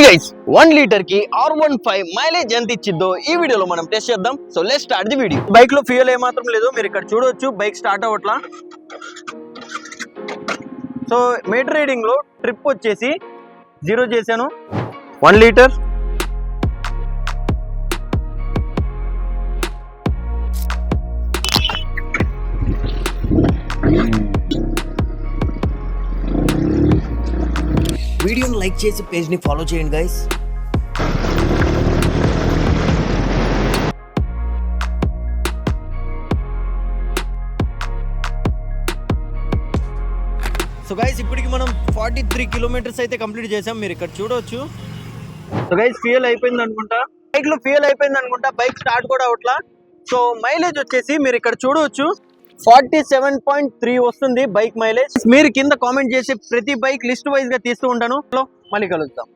Guys 1 litre కి R15 mileage ఎంత ఇచ్చిద్దో ఈ వీడియోలో మనం టెస్ట్ చేద్దాం. So let's start the video. Bike లో ఫ్యూయల్ ఏమాత్రం లేదు, మీరు ఇక్కడ చూడొచ్చు. బైక్ స్టార్ట్ అవ్వట్లా. సో మీటర్ రీడింగ్ లో ట్రిప్ వచ్చేసి 0 చేశాను. 1 లీటర్ వీడియోని లైక్ చేసి పేజ్ ని ఫాలో చేయండి గైస్. సో గైస్ ఇప్పటికి మనం 43 కిలోమీటర్స్ అయితే కంప్లీట్ చేసాం, మీరు ఇక్కడ చూడవచ్చు. సో గైస్ ఫ్యూయల్ అయిపోయింది అనుకుంటా, బైక్ లో ఫ్యూయల్ అయిపోయింది అనుకుంటా. బైక్ స్టార్ట్ కూడా అవట్లా. సో మైలేజ్ వచ్చేసి మీరు ఇక్కడ చూడవచ్చు 47.3 వస్తుంది బైక్ మైలేజ్. మీరు కింద కామెంట్ చేసి ప్రతి బైక్ లిస్ట్ వైజ్ గా తీస్తూ ఉంటాను. మళ్ళీ కలుద్దాం.